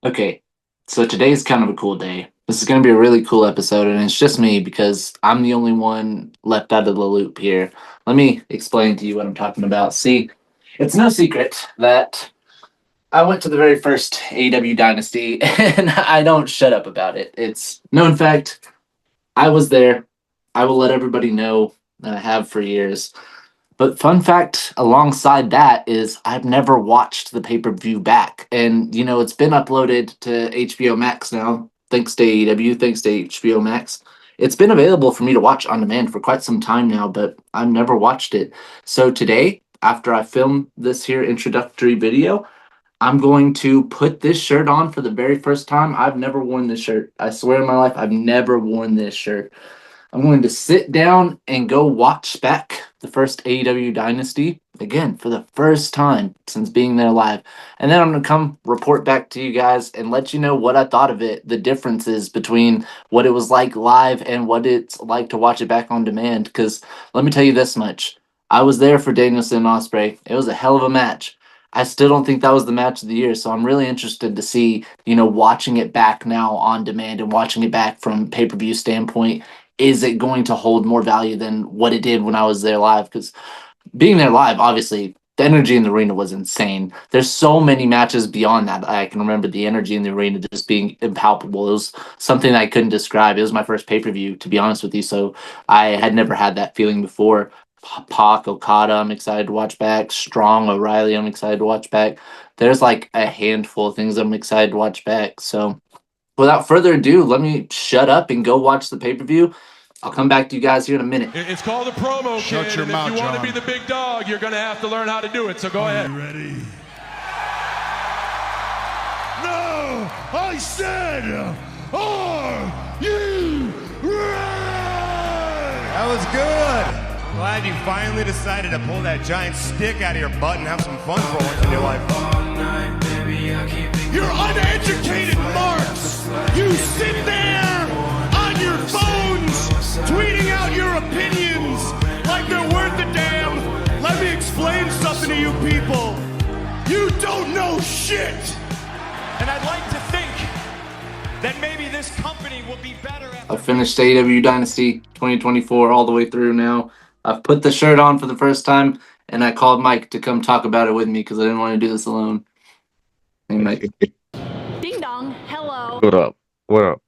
Okay, so today's kind of a cool day. This is going to be a really cool episode, and it's just me because I'm the only one left out of the loop here. Let me explain to you what I'm talking about. See, it's no secret that I went to the very first AEW Dynasty, and I don't shut up about it. It's known fact. I was there. I will let everybody know that I have for years. But fun fact alongside that is I've never watched the pay-per-view back. And it's been uploaded to HBO Max now, thanks to AEW, thanks to HBO Max. It's been available for me to watch on demand for quite some time now, but I've never watched it. So today, after I film this here introductory video, I'm going to put this shirt on for the very first time. I've never worn this shirt. I swear in my life, I've never worn this shirt. I'm going to sit down and go watch back the first AEW Dynasty again for the first time since being there live. And then I'm going to come report back to you guys and let you know what I thought of it, the differences between what it was like live and what it's like to watch it back on demand. Because let me tell you this much. I was there for Danielson and Ospreay. It was a hell of a match. I still don't think that was the match of the year, so I'm really interested to see, watching it back now on demand and watching it back from pay-per-view standpoint, is it going to hold more value than what it did when I was there live? Because being there live, obviously, the energy in the arena was insane. There's so many matches beyond that. I can remember the energy in the arena just being impalpable. It was something I couldn't describe. It was my first pay-per-view, to be honest with you, so I had never had that feeling before. Pac, Okada, I'm excited to watch back. Strong, O'Reilly, I'm excited to watch back. There's like a handful of things I'm excited to watch back. So without further ado, let me shut up and go watch the pay-per-view. I'll come back to you guys here in a minute. It's called a promo, Shut kid, your and mouth, if you want to John. be the big dog, you're going to have to learn how to do it, so go ahead. You ready? No! I said, are you ready? That was good. Glad you finally decided to pull that giant stick out of your butt and have some fun for once in your life. You're uneducated marks! You sit there on your phones tweeting out your opinions like they're worth a damn. Let me explain something to you people. You don't know shit! And I'd like to think that maybe this company will be better at... I've finished AEW Dynasty 2024 all the way through now. I've put the shirt on for the first time, and I called Mike to come talk about it with me because I didn't want to do this alone. Hey, Mike. Ding dong. Hello. What up? What up?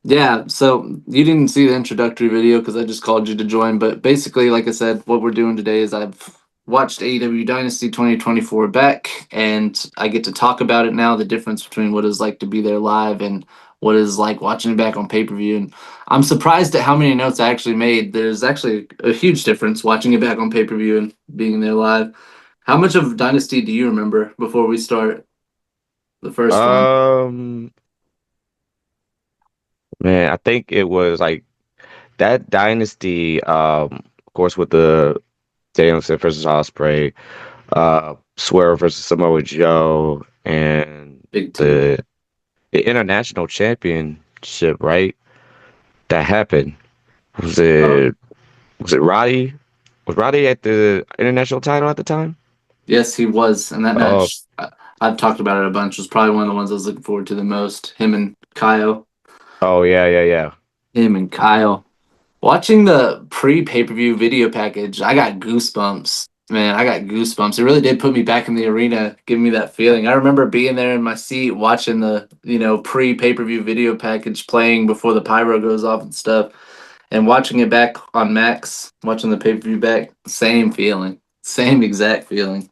Yeah, so you didn't see the introductory video because I just called you to join, but basically, like I said, what we're doing today is I've watched AEW Dynasty 2024 back, and I get to talk about it now, the difference between what it's like to be there live and what it's like watching it back on pay-per-view. And I'm surprised at how many notes I actually made. There's actually a huge difference watching it back on pay-per-view and being there live. How much of Dynasty do you remember before we start the first one? Man, I think it was like that Dynasty, of course, with the Danielson versus Ospreay, Swerve versus Samoa Joe, and Big the international championship, right? That happened. Was it Roddy? Was Roddy at the international title at the time? Yes, he was. And that Oh, match, I've talked about it a bunch, was probably one of the ones I was looking forward to the most. Him and Kyle. oh yeah. Him and Kyle. Watching the pre-pay-per-view video package, I got goosebumps. Man, I got goosebumps. It really did put me back in the arena, give me that feeling. I remember being there in my seat watching the, pre-pay-per-view video package playing before the pyro goes off and stuff. And watching it back on Max, watching the pay-per-view back, same feeling. Same exact feeling.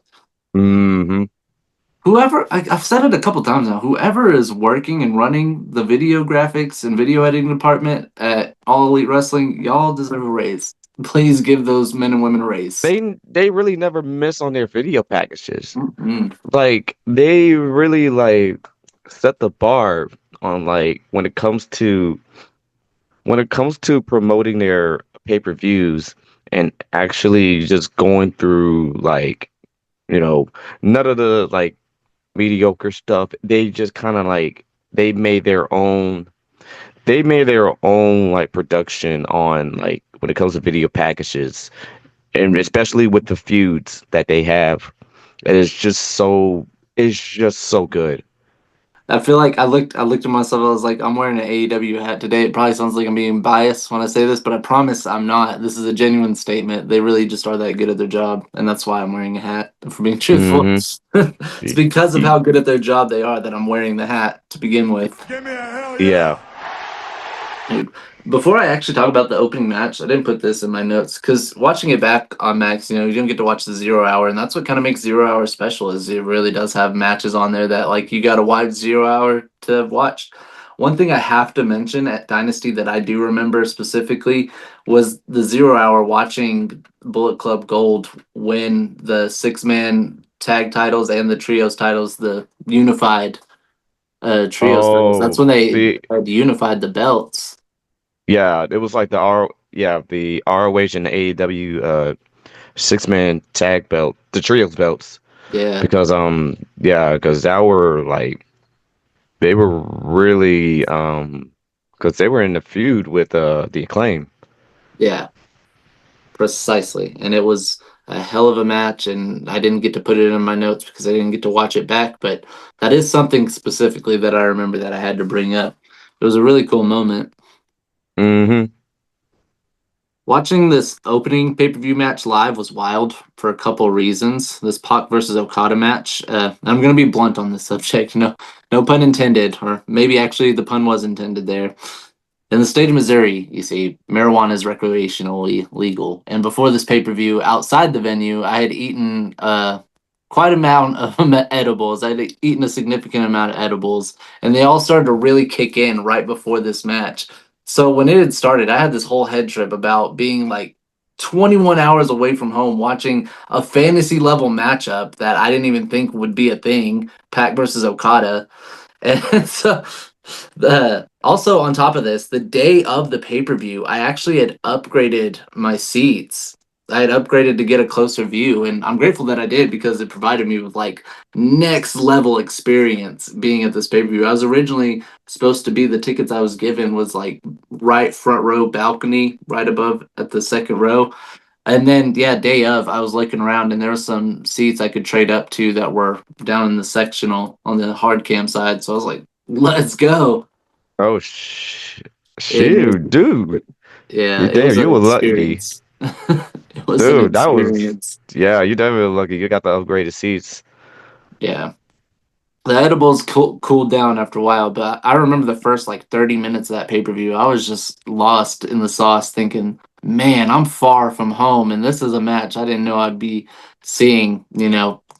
mm-hmm. Whoever, I've said it a couple times now, whoever is working and running the video graphics and video editing department at All Elite Wrestling, y'all deserve a raise. Please give those men and women a raise. They really never miss on their video packages. Mm-mm. Like they really like set the bar on like when it comes to promoting their pay-per-views and actually just going through like none of the like mediocre stuff. They just kind of like they made their own like production on like when it comes to video packages, and especially with the feuds that they have. It's just so good. I feel like I looked at myself. I was like, I'm wearing an AEW hat today. It probably sounds like I'm being biased when I say this, but I promise I'm not. This is a genuine statement. They really just are that good at their job, and that's why I'm wearing a hat. If we're being truthful, Mm-hmm. it's because of how good at their job they are that I'm wearing the hat to begin with. Give me a hell Yeah. Dude, before I actually talk about the opening match, I didn't put this in my notes because watching it back on Max, you don't get to watch the 0 hour, and that's what kind of makes 0 hour special. Is it really does have matches on there that like you got to watch 0 hour to watch. One thing I have to mention at Dynasty that I do remember specifically was the 0 hour watching Bullet Club Gold win the 6 man tag titles and the trios titles, the unified trios titles. That's Oh, when they see, had unified the belts. yeah, it was like the ROH and the AEW 6 man tag belt, the trios belts, Yeah, because because that were like they were really because they were in the feud with the Acclaim. yeah, precisely. And it was a hell of a match, and I didn't get to put it in my notes because I didn't get to watch it back, but that is something specifically that I remember that I had to bring up. It was a really cool moment. Mm-hmm. Watching this opening pay-per-view match live was wild for a couple reasons. This Pac versus Okada match, I'm going to be blunt on this subject. No pun intended, or maybe actually the pun was intended there. In the state of Missouri, you see, marijuana is recreationally legal. And before this pay per view, outside the venue, I had eaten quite amount of edibles. I had eaten a significant amount of edibles, and they all started to really kick in right before this match. So when it had started, I had this whole head trip about being like 21 hours away from home watching a fantasy level matchup that I didn't even think would be a thing, Pac versus Okada. And so the also on top of this, the day of the pay-per-view, I actually had upgraded my seats. I had upgraded to get a closer view, and I'm grateful that I did because it provided me with like next level experience being at this pay-per-view. I was originally supposed to be the tickets I was given was like right front row balcony, right above at the second row. And then, yeah, day of, I was looking around and there was some seats I could trade up to that were down in the sectional on the hard cam side. So I was like, let's go. Oh And shoot, dude. yeah, You it was damn, an you were lucky. experience. It was an Dude, that was experience. yeah, you definitely lucky. You got the upgraded seats. Yeah. The edibles cooled down after a while, but I remember the first like 30 minutes of that pay per view. I was just lost in the sauce thinking, man, I'm far from home, and this is a match I didn't know I'd be seeing,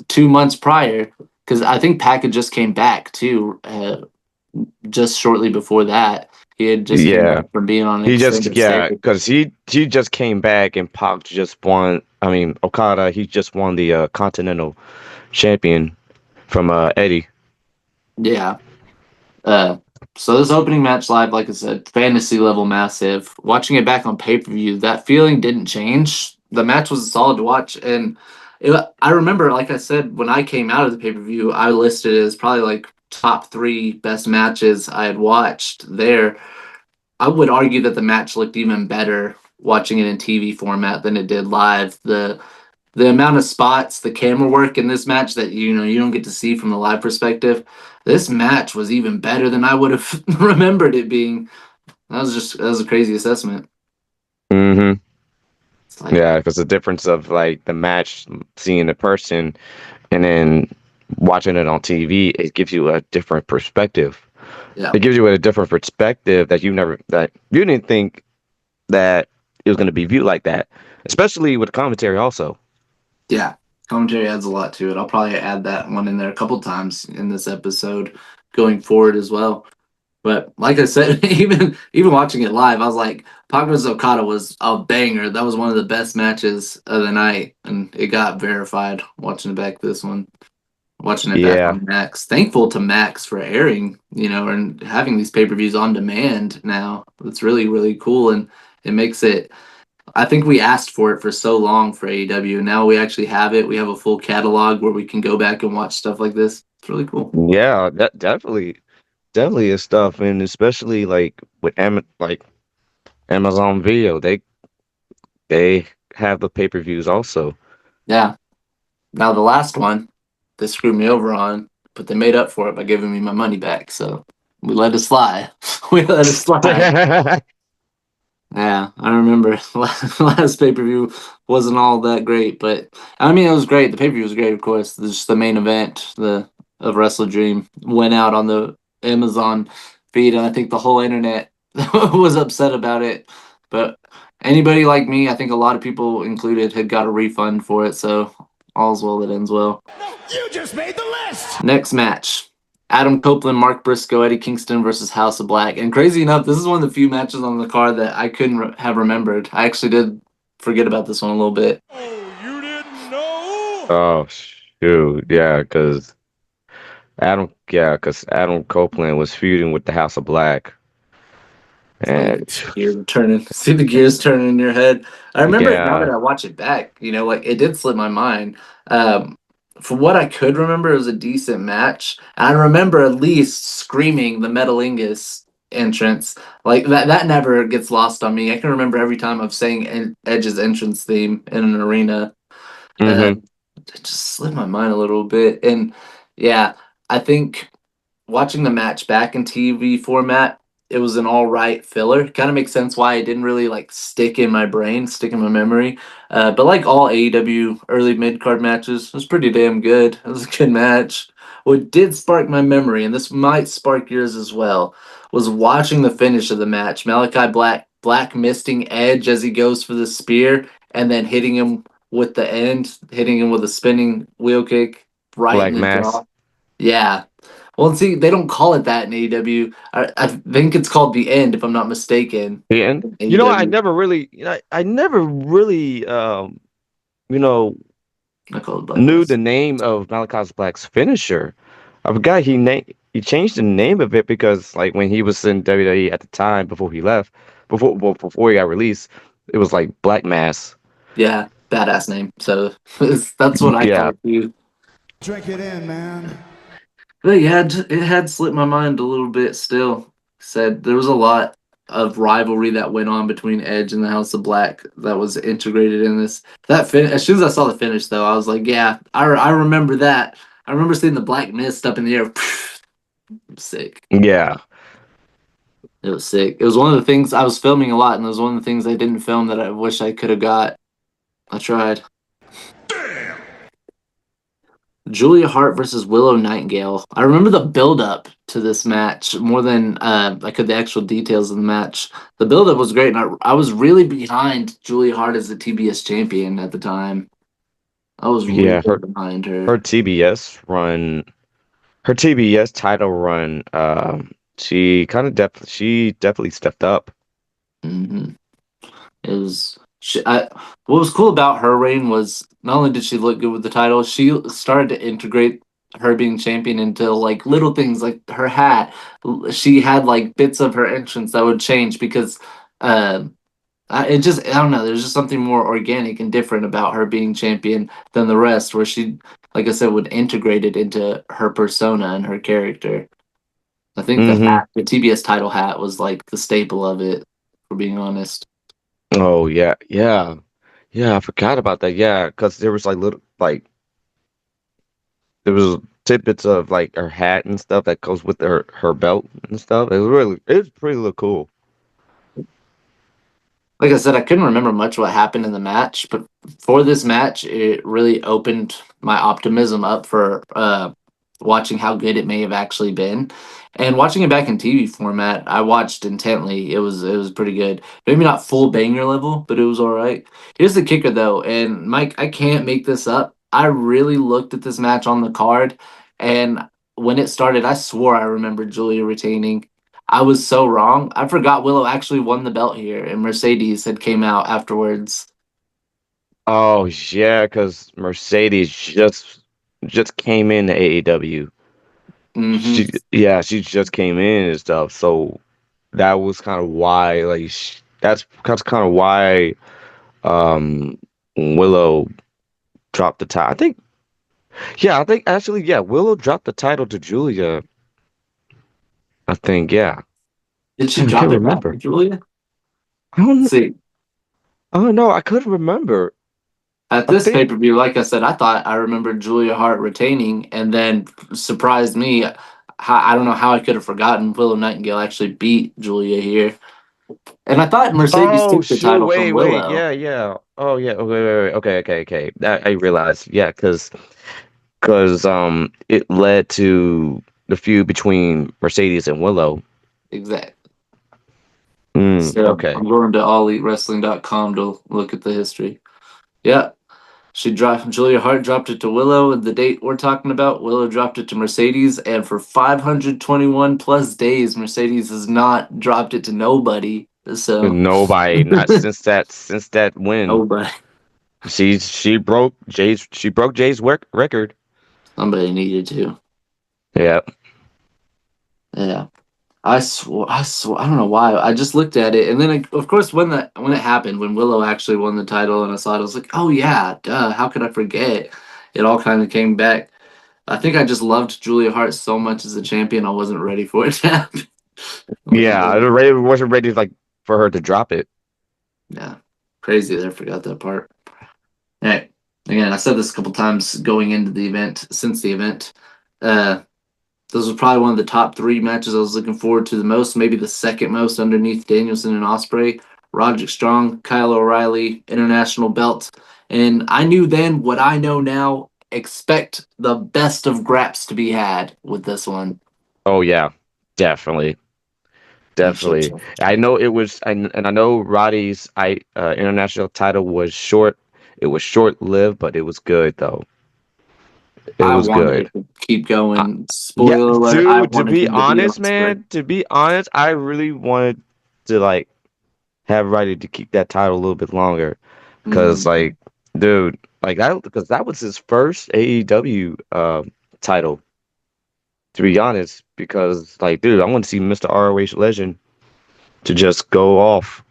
2 months prior. Because I think Pac had just came back too, just shortly before that. He had just came Yeah. back from being on an He just extended stay. because he just came back and Pac just won. I mean Okada, he just won the Continental Champion from Eddie. Yeah. Uh, so this opening match live, like I said, fantasy level massive. Watching it back on pay per view, that feeling didn't change. The match was solid to watch, and I remember, like I said, when I came out of the pay per view, I listed it as probably like top three best matches I had watched there. I would argue that the match looked even better watching it in TV format than it did live. The amount of spots, the camera work in this match that you don't get to see from the live perspective. This match was even better than I would have remembered it being. That was a crazy assessment. Mm-hmm. It's like, Yeah, because the difference of like the match, seeing the person, and then watching it on TV, it gives you a different perspective. yeah, It gives you a different perspective that you didn't think that it was going to be viewed like that, especially with commentary also. yeah. Commentary adds a lot to it. I'll probably add that one in there a couple times in this episode going forward as well. But like I said, even watching it live, I was like, Pac vs. Okada was a banger. That was one of the best matches of the night, and it got verified watching it back Yeah, on Max. Thankful to Max for airing, and having these pay-per-views on demand now. It's really, really cool, and it makes it. I think we asked for it for so long for AEW. Now we actually have it. We have a full catalog where we can go back and watch stuff like this. It's really cool. yeah, that definitely is stuff, and especially like with like Amazon Video, they have the pay-per-views also. Yeah. Now the last one they screwed me over on. but they made up for it by giving me my money back. So we let it slide. We let it slide. Yeah, I remember last pay per view wasn't all that great, but I mean it was great. The pay per view was great, of course. Just the main event, the of Wrestle Dream, went out on the Amazon feed, and I think the whole internet was upset about it. But anybody like me, I think a lot of people included, had got a refund for it, so all's well that ends well. You just made the list! Next match. Adam Copeland, Mark Briscoe, Eddie Kingston versus House of Black. And crazy enough, this is one of the few matches on the card that I couldn't have remembered. I actually did forget about this one a little bit. Oh, you didn't know? Oh shoot, yeah, because Adam Copeland was feuding with the House of Black, and Gears are turning. See the gears turning in your head. I remember it now that yeah, I watch it back. Like it did slip my mind. Um, from what I could remember, it was a decent match. I remember at least screaming the Metalingus entrance. Like that never gets lost on me. I can remember every time I've sang Edge's entrance theme in an arena. Uh, mm-hmm. it just slipped my mind a little bit. And yeah, I think watching the match back in TV format, it was an all right filler. Kind of makes sense why it didn't really like stick in my brain, stick in my memory. But like all AEW early mid card matches, it was pretty damn good. It was a good match. What did spark my memory, and this might spark yours as well, was watching the finish of the match. Malachi Black misting Edge as he goes for the spear, and then hitting him with the end, hitting him with a spinning wheel kick right in Black the Mass. jaw. Yeah, well, see, they don't call it that in AEW. I think it's called the end, if I'm not mistaken. Yeah, and In I AEW, never really, I never really, you know, I call it Black knew Mass. the name of Malachi Black's finisher. I forgot he changed the name of it because like when he was in WWE at the time before he left, before he got released, it was like Black Mass. Yeah, badass name. So that's what I call Yeah. it too. Drink it in, man. But yeah, it had slipped my mind a little bit. Still, said there was a lot of rivalry that went on between Edge and the House of Black that was integrated in this. As soon as I saw the finish, though, I was like, yeah, I remember that. I remember seeing the black mist up in the air. Sick. Yeah. It was sick. It was one of the things I was filming a lot, and it was one of the things I didn't film that I wish I could have got. I tried. Julia Hart versus Willow Nightingale. I remember the build up to this match more than I could the actual details of the match. The build up was great, and I was really behind Julia Hart as the TBS champion at the time. I was really Yeah, behind her. her TBS run, her TBS title run, she definitely stepped up. Hmm. It was what was cool about her reign was not only did she look good with the title, she started to integrate her being champion into like little things like her hat. She had like bits of her entrance that would change because uh, I don't know. There's just something more organic and different about her being champion than the rest, where she, like I said, would integrate it into her persona and her character. I think Hmm. the TBS title hat, was like the staple of it. For being honest. Oh yeah, yeah, yeah. I forgot about that. Yeah, because there was like little like there was tidbits of like her hat and stuff that goes with her belt and stuff. It was pretty look cool. Like I said, I couldn't remember much what happened in the match, but for this match, it really opened my optimism up for watching how good it may have actually been. And watching it back in TV format, I watched intently. It was pretty good. Maybe not full banger level, but it was all right. Here's the kicker though, and Mike, I can't make this up. I really looked at this match on the card, and when it started, I swore I remembered Julia retaining. I was so wrong. I forgot Willow actually won the belt here, and Mercedes had came out afterwards. Oh yeah, because Mercedes just came in to AEW. Hmm. She just came in and stuff. So that was kind of why like that's kind of why um Willow dropped the title. I think actually yeah, Willow dropped the title to Julia. I think yeah. Did she Damn, I can't drop it back to remember. Julia? I don't. See, Oh no, I couldn't remember. At I this think. pay per view, like I said, I thought I remembered Julia Hart retaining, and then surprised me. I don't know how I could have forgotten Willow Nightingale actually beat Julia here, and I thought Mercedes Oh took the shoot! title from Wait, Willow. yeah, yeah. Oh yeah. Wait. Okay. I realized. Yeah, because it led to the feud between Mercedes and Willow. Exactly. Mm, So okay. I'm going to AllEatWrestling.com to look at the history. Yeah, she dropped. Julia Hart dropped it to Willow. The date we're talking about, Willow dropped it to Mercedes, and for 521 plus days, Mercedes has not dropped it to nobody. So Nobody, not since that win. nobody. She broke Jay's record. Somebody needed to. Yeah. Yeah. I don't know why. I just looked at it, and then of course when it happened, when Willow actually won the title, and I saw it, I was like, oh yeah, duh. How could I forget? It all kind of came back. I think I just loved Julia Hart so much as a champion, I wasn't ready for it to happen. I wasn't Yeah, I ready. wasn't ready like for her to drop it. Yeah, crazy that I forgot that part. Hey, again, I said this a couple times going into the event, since the event. Uh, This was probably one of the top three matches I was looking forward to the most, maybe the second most underneath Danielson and Osprey. Roderick Strong, Kyle O'Reilly, international belt. And I knew then what I know now. Expect the best of graps to be had with this one. Oh yeah, definitely, And shit, definitely. I know it was, and I know Roddy's international title was short. It was short lived, but it was good though. It I was wanted good. it to keep I, going. yeah, Spoiler alert, I dude. To wanted be him to beat honest, Osprey. man. To be honest, I really wanted to like have Roddy to keep that title a little bit longer, because Mm, like, dude, like that because that was his first AEW title. To be honest, because like, dude, I want to see Mr. ROH Legend to just go off.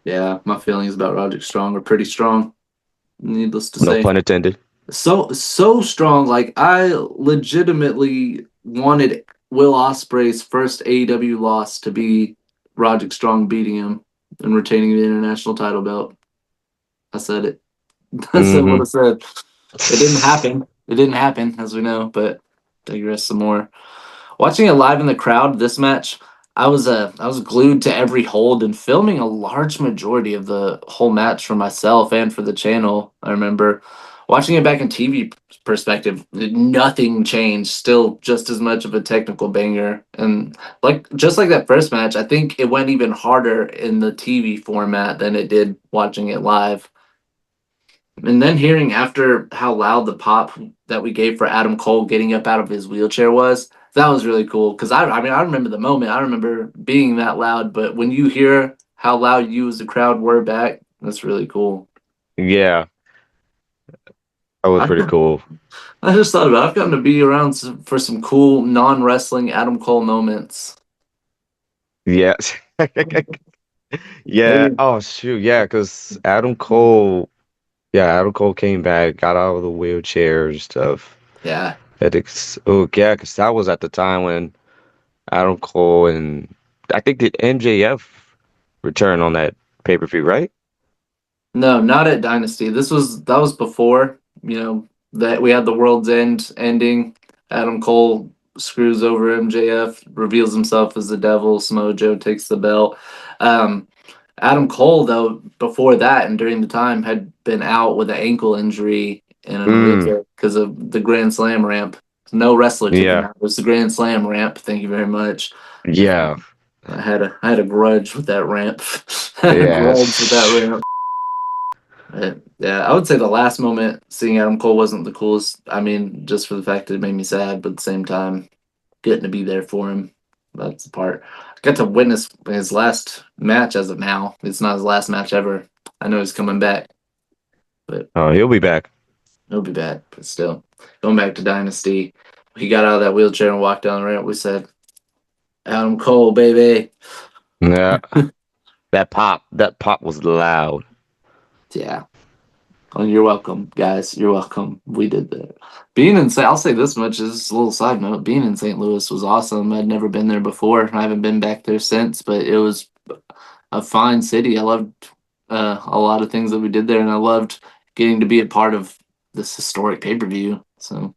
yeah, my feelings about Roderick Strong are pretty strong, needless to No say. pun intended. So strong. Like I legitimately wanted Will Ospreay's first AEW loss to be Roderick Strong beating him and retaining the international title belt. I said it. I said what Mm-hmm. I said. It didn't happen. It didn't happen, as we know. But digress some more. Watching it live in the crowd, this match, I was glued to every hold and filming a large majority of the whole match for myself and for the channel. I remember watching it back in TV perspective, nothing changed. Still just as much of a technical banger. And like just like that first match, I think it went even harder in the TV format than it did watching it live. And then hearing after how loud the pop that we gave for Adam Cole getting up out of his wheelchair was, that was really cool. Because I mean, I remember the moment. I remember being that loud. But when you hear how loud you as the crowd were back, that's really cool. Yeah, that was I, pretty cool. I just thought about it. I've gotten to be around for some cool non wrestling Adam Cole moments. Yeah. Yeah. Maybe, Oh shoot. Yeah, because Adam Cole. Yeah, Adam Cole came back, got out of the wheelchair and stuff. yeah. Oh yeah, because that was at the time when Adam Cole and I think did MJF return on that pay-per-view, right? No, not at Dynasty. That was before, that we had the World's End ending. Adam Cole screws over MJF, reveals himself as the devil. Samoa Joe takes the belt. Um, Adam Cole, though, before that and during the time, had been out with an ankle injury and in a Mm, wheelchair because of the Grand Slam ramp. No wrestler took him yeah. out. It was the Grand Slam ramp. Thank you very much. Yeah. I had a grudge with that ramp. I had a Yeah. grudge with that ramp. Yeah, I would say the last moment seeing Adam Cole wasn't the coolest. I mean, just for the fact that it made me sad, but at the same time, getting to be there for him, that's the part. I got to witness his last match as of now. It's not his last match ever. I know he's coming back, but Oh, he'll be back. he'll be back. But still, going back to Dynasty, he got out of that wheelchair and walked down the ramp. We said, Adam Cole, baby. Yeah. That pop was loud. Yeah. Oh, you're welcome, guys. You're welcome. We did that. Being in I'll say this much as a little side note. Being in St. Louis was awesome. I'd never been there before. I haven't been back there since, but it was a fine city. I loved a lot of things that we did there, and I loved getting to be a part of this historic pay-per-view. So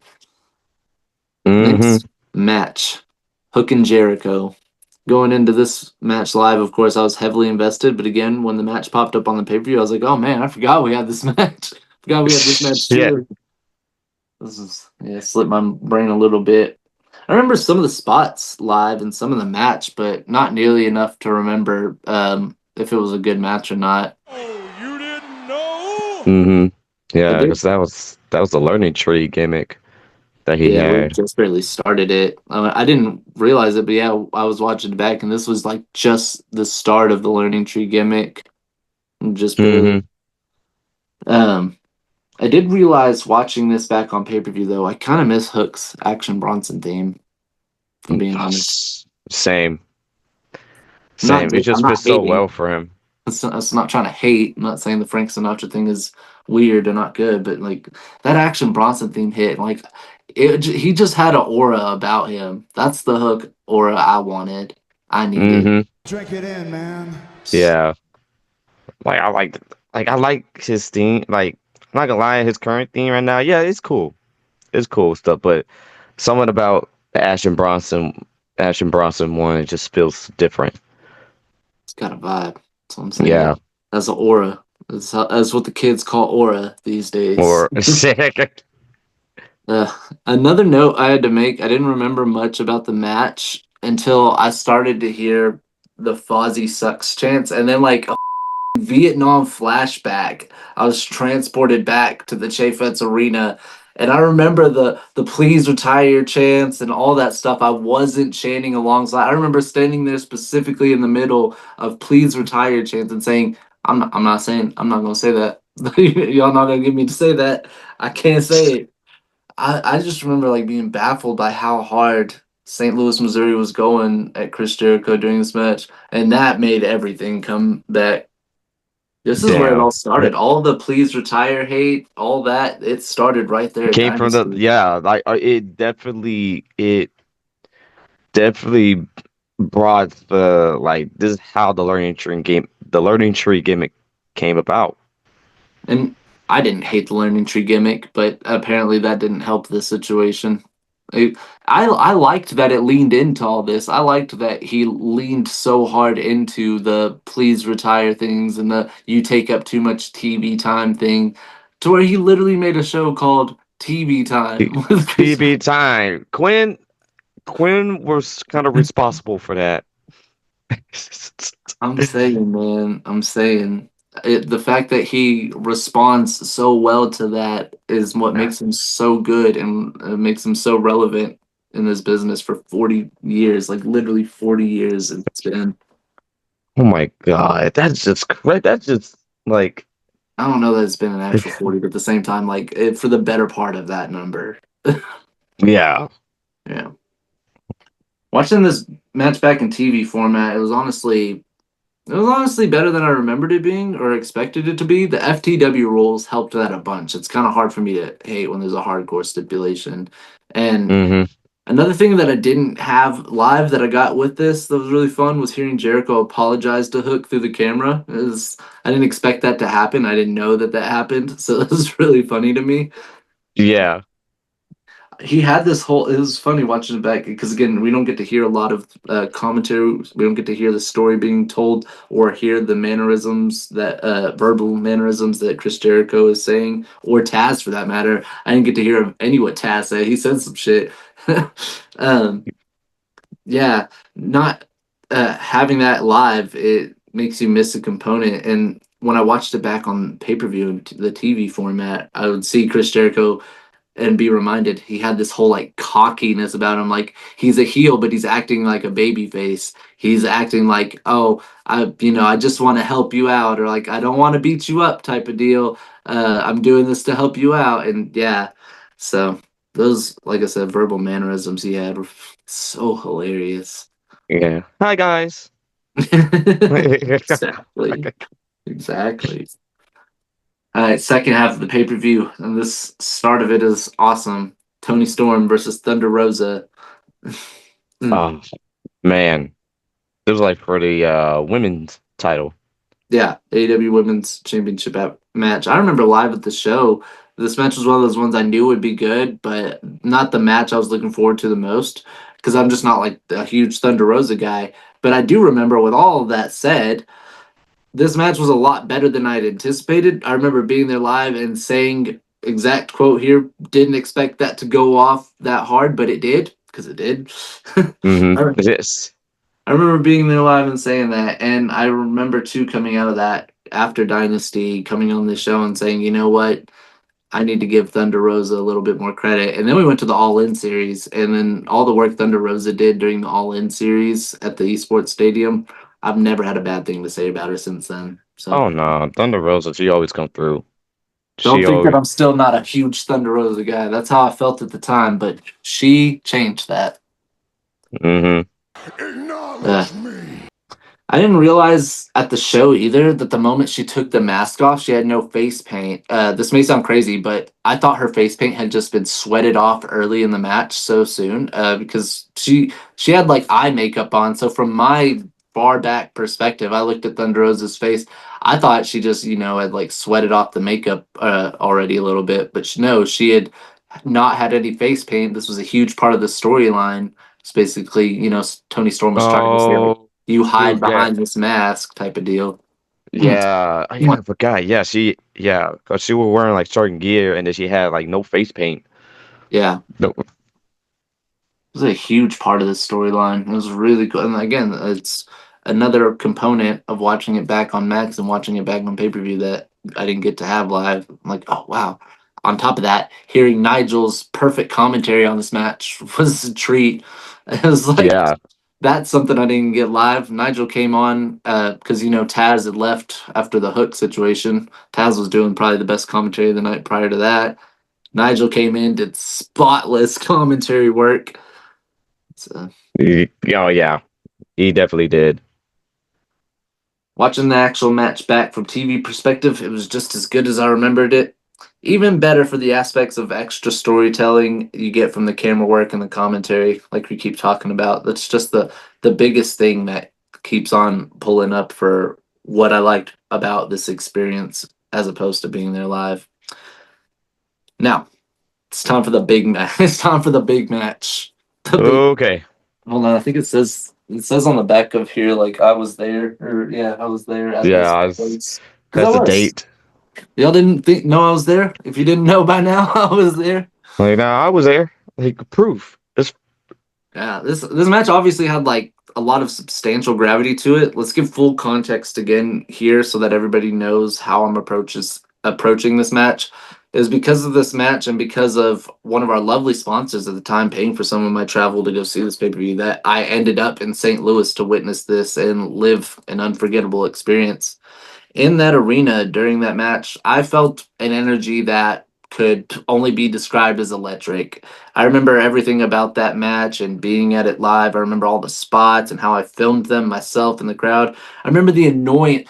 Mm-hmm. next match, Hook and Jericho. Going into this match live, of course, I was heavily invested. But again, when the match popped up on the pay-per-view, I was like, "Oh man, I forgot we had this match. Forgot we had this match Yeah. too." This is slipped my brain a little bit. I remember some of the spots live and some of the match, but not nearly enough to remember if it was a good match or not. Oh, you didn't know? Mm-hmm. I Yeah, did. because that was the learning tree gimmick that he Yeah, we had. just barely started it. I didn't realize it, but yeah, I was watching it back, and this was like just the start of the learning tree gimmick, just barely. Mm-hmm. Um, I did realize watching this back on pay per view though, I kind of miss Hook's Action Bronson theme. For being honest, Same. not Same. It I'm just not fits so hating. well for him. It's not trying to hate. I'm not saying the Frank Sinatra thing is weird or not good, but like that Action Bronson theme hit, like he just had an aura about him. That's the Hook aura I wanted. I needed. Mm-hmm. Drink it in, man. Yeah. I like his theme. Like, I'm not gonna lie, his current theme right now, yeah, it's cool. It's cool stuff, but something about the Ashton Bronson one, it just feels different. It's got a vibe. That's what I'm Yeah. saying. That's an aura. That's what the kids call aura these days. Or Uh, Another note I had to make, I didn't remember much about the match until I started to hear the Fozzy sucks chants, and then like a Vietnam flashback. I was transported back to the Chaifetz Arena, and I remember the please retire chants and all that stuff. I wasn't chanting alongside. I remember standing there specifically in the middle of please retire chants and saying, I'm not gonna say that. Y'all not gonna get me to say that. I can't say it. I just remember like being baffled by how hard St. Louis, Missouri was going at Chris Jericho during this match, and that made everything come back. This is where it damn. all started. All the please retire hate, all that, it started right there It at came from the Dynasty. yeah, like it definitely brought the like this is how the learning tree gimmick came about. And I didn't hate the learning tree gimmick, but apparently that didn't help the situation. I, I liked that it leaned into all this. I liked that he leaned so hard into the please retire things and the you take up too much TV time thing, to where he literally made a show called TV Time with Chris. TV time. Quinn was kind of responsible for that. I'm saying, man, I'm saying the fact that he responds so well to that is what makes him so good and makes him so relevant in this business for 40 years, like literally 40 years it's been. Oh my god, that's just great. That's just like I don't know that it's been an actual 40, but at the same time, like for the better part of that number. yeah. Yeah. Watching this match back in TV format, it was honestly better than I remembered it being or expected it to be. The FTW rules helped that a bunch. It's kind of hard for me to hate when there's a hardcore stipulation. And Hmm. another thing that I didn't have live that I got with this that was really fun was hearing Jericho apologize to Hook through the camera. I didn't expect that to happen. I didn't know that happened. So it was really funny to me. Yeah. He had this whole it was funny watching it back because again we don't get to hear a lot of commentary, we don't get to hear the story being told or hear the mannerisms that verbal mannerisms that Chris Jericho is saying, or Taz for that matter. I didn't get to hear any what Taz said. He said some shit. um yeah, not having that live, it makes you miss a component. And when I watched it back on pay-per-view in the TV format, I would see Chris Jericho and be reminded he had this whole like cockiness about him, like he's a heel but he's acting like a baby face. He's acting like, oh, I just want to help you out, or like I don't want to beat you up type of deal. I'm doing this to help you out. And yeah, so those, like I said, verbal mannerisms he had were so hilarious. Yeah. Hi guys. Exactly. Exactly. All right, second half of the pay per view, and this start of it is awesome. Tony Storm versus Thunder Rosa. Mm. Oh man. It was like for the women's title. Yeah, AEW Women's Championship match. I remember live at the show. This match was one of those ones I knew would be good, but not the match I was looking forward to the most because I'm just not like a huge Thunder Rosa guy. But I do remember, with all of that said, this match was a lot better than I'd anticipated. I remember being there live and saying, exact quote here, didn't expect that to go off that hard, but it did, because it did. I, Yes. I remember being there live and saying that, and I remember too coming out of that after Dynasty, coming on the show and saying, you know what, I need to give Thunder Rosa a little bit more credit. And then we went to the All In series, and then all the work Thunder Rosa did during the All In series at the Esports Stadium, I've never had a bad thing to say about her since then. So Oh no, Thunder Rosa, she always come through. don't She think that always. I'm still not a huge Thunder Rosa guy. That's how I felt at the time, but she changed that. Hmm. Uh, I didn't realize at the show either that the moment she took the mask off, she had no face paint. This may sound crazy, but I thought her face paint had just been sweated off early in the match so soon because she had like eye makeup on. So from my far back perspective, I looked at Thunder Rosa's face. I thought she just had like sweated off the makeup already a little bit, but no, she had not had any face paint. This was a huge part of the storyline. It's basically, Tony Storm was trying to say like, Oh, you hide shoot, yeah, behind this mask type of deal. Mm. yeah, yeah. I forgot. Yeah, cause she was wearing like certain gear, and then she had like no face paint. Yeah, No, it was a huge part of the storyline. It was really cool. And again, it's another component of watching it back on Max and watching it back on pay per view that I didn't get to have live. I'm like, oh wow. On top of that, hearing Nigel's perfect commentary on this match was a treat. It was like yeah, that's something I didn't get live. Nigel came on because Taz had left after the Hook situation. Taz was doing probably the best commentary the night prior to that. Nigel came in, did spotless commentary work. So, oh yeah, he definitely did. watching the actual match back from TV perspective, it was just as good as I remembered it. Even better for the aspects of extra storytelling you get from the camera work and the commentary, like we keep talking about. That's just the biggest thing that keeps on pulling up for what I liked about this experience as opposed to being there live. Now, it's time for the big match. It's time for the big match. The big Okay, Hold on, I think it says on the back of here like I was there, or yeah, I was there at this yeah, place because I that's the was. date. Y'all didn't know I was there. If you didn't know by now, I was there. Like now, I was there. Like proof. It's Yeah, this match obviously had like a lot of substantial gravity to it. Let's give full context again here so that everybody knows how I'm approaching this match. Is because of this match and because of one of our lovely sponsors at the time paying for some of my travel to go see this pay-per-view that I ended up in St. Louis to witness this and live an unforgettable experience in that arena during that match. I felt an energy that could only be described as electric. I remember everything about that match and being at it live. I remember all the spots and how I filmed them myself in the crowd. I remember the annoyance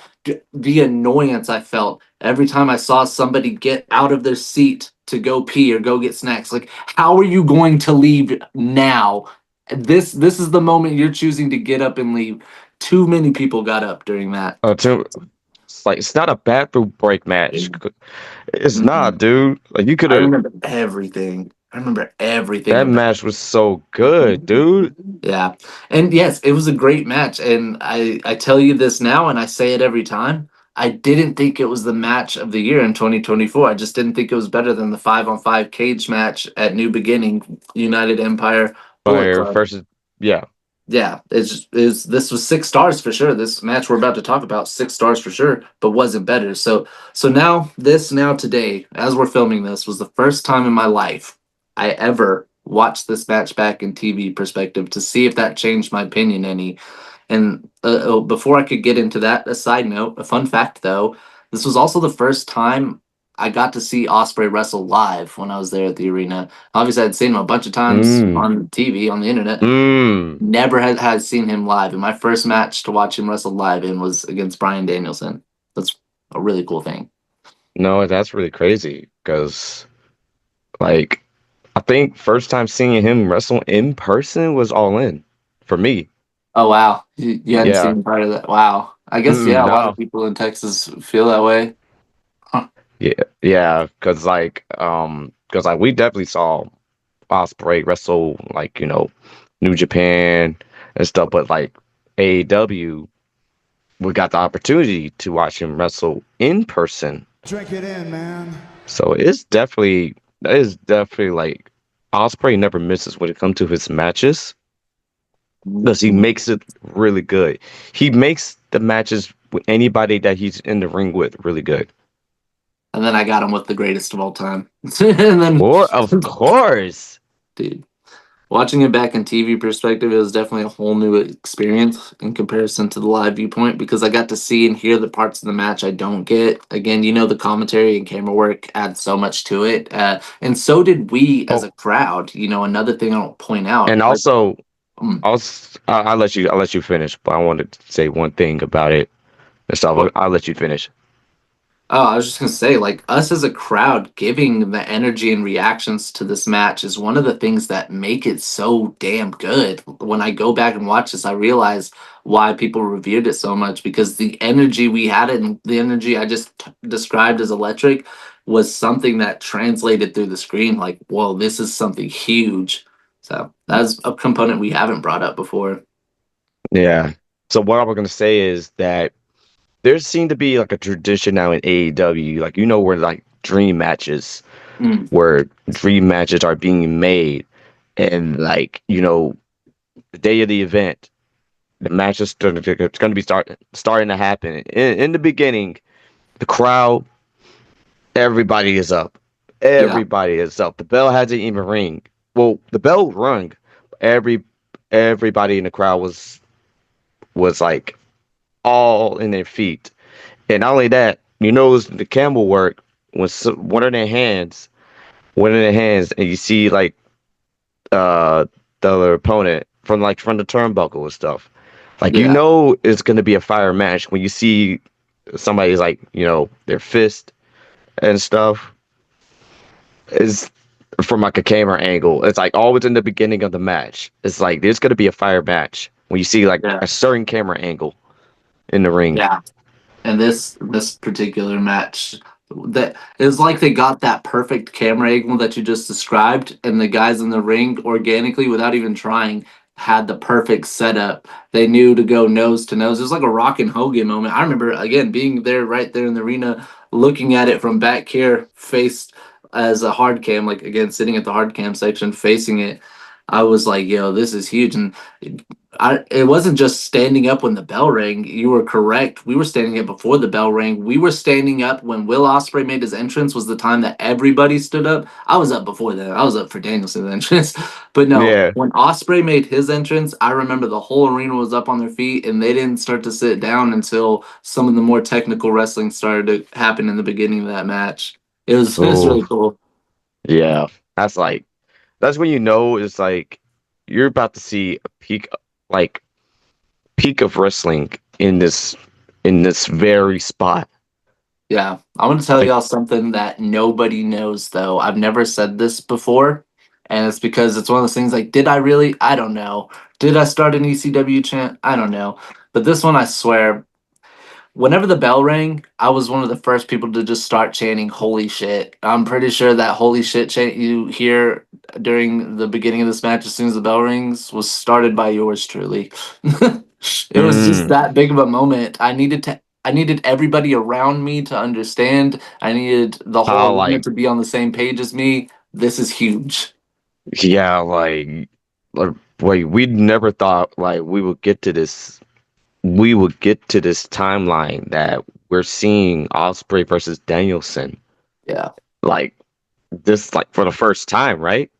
I felt every time I saw somebody get out of their seat to go pee or go get snacks. Like, how are you going to leave now? This is the moment you're choosing to get up and leave. Too many people got up during that. it's like it's not a bathroom break match. It's not, Mhm. dude. Like you could I have. remember everything. I remember everything That about match was so good, dude. Yeah. And yes, it was a great match. And I tell you this now, and I say it every time. I didn't think it was the match of the year in 2024. I just didn't think it was better than the 5-on-5 cage match at New Beginning, United Empire Bullet Fire Club. versus yeah. Yeah, this was 6 stars for sure. This match we're about to talk about, 6 stars for sure, but wasn't better. So now today, as we're filming this, was the first time in my life I ever watched this match back in TV perspective to see if that changed my opinion any. And before I could get into that, a side note, a fun fact though, this was also the first time I got to see Osprey wrestle live when I was there at the arena. Obviously, I'd seen him a bunch of times Mm. on TV on the internet. Mm. Never had seen him live, and my first match to watch him wrestle live in was against Brian Danielson. That's a really cool thing. No, that's really crazy because like I think first time seeing him wrestle in person was All In for me. Oh wow, you hadn't seen Yeah. him prior to that. Wow, I guess yeah, a lot of No. people in Texas feel that way. Huh. Yeah, because like we definitely saw Osprey wrestle like New Japan and stuff, but like AEW, we got the opportunity to watch him wrestle in person. Drink it in, man. So that is definitely like Osprey never misses when it comes to his matches because he makes it really good. He makes the matches with anybody that he's in the ring with really good. And then I got him with the greatest of all time. And then, Or of course. dude, watching it back in TV perspective, it was definitely a whole new experience in comparison to the live viewpoint because I got to see and hear the parts of the match I don't get. Again, the commentary and camera work adds so much to it, and so did we as Oh, a crowd. Another thing I don't point out, and like, also mm, I'll let you finish, but I wanted to say one thing about it and stuff. I'll let you finish. oh, I was just gonna say, like, us as a crowd giving the energy and reactions to this match is one of the things that make it so damn good. When I go back and watch this, I realize why people revered it so much because the energy we had and the energy I just described as electric was something that translated through the screen. Like, whoa, this is something huge. So that's a component we haven't brought up before. Yeah. So what I was gonna say is that there seemed to be like a tradition now in AEW, like where like Mm, dream matches are being made, and like the day of the event, the match is it's going to be starting to happen. In the beginning, the crowd, everybody is up. yeah, Everybody is up. The bell hasn't even ring. Well, the bell rung. Every everybody in the crowd was like all in their feet. And not only that, it's the camel work was one of their hands, and you see like uh the other opponent from the turnbuckle and stuff. Like yeah, it's gonna be a fire match when you see somebody's like their fist and stuff is from like a camera angle. It's like always in the beginning of the match. It's like there's gonna be a fire match when you see like yeah, a certain camera angle in the ring. yeah. And this particular match, that is like they got that perfect camera angle that you just described, and the guys in the ring organically, without even trying, had the perfect setup. They knew to go nose to nose. It was like a Rock and Hogan moment. I remember again being there right there in the arena, looking at it from back here, faced as a hard cam, like again sitting at the hard cam section, facing it. I was like, yo, this is huge. And it wasn't just standing up when the bell rang. You were correct. We were standing up before the bell rang. We were standing up when Will Ospreay made his entrance. Was the time that everybody stood up. I was up before that. I was up for Danielson's entrance, but no, Yeah. when Ospreay made his entrance, I remember the whole arena was up on their feet, and they didn't start to sit down until some of the more technical wrestling started to happen in the beginning of that match. It was Oh, really cool. yeah. That's like that's when it's like you're about to see a like peak of wrestling in this very spot. Yeah, I want to tell Like, y'all something that nobody knows though. I've never said this before, and it's because it's one of those things like, did I really? I don't know. Did I start an ECW chant? I don't know. But this one, I swear, whenever the bell rang, I was one of the first people to just start chanting "Holy shit!" I'm pretty sure that "Holy shit" chant you hear during the beginning of this match, as soon as the bell rings, was started by yours truly. It was just mm, that big of a moment. I needed everybody around me to understand. I needed the how whole arena like to be on the same page as me. This is huge. yeah, like wait, we never thought like we would get to this timeline that we're seeing Osprey versus Danielson Yeah. like this like for the first time, right?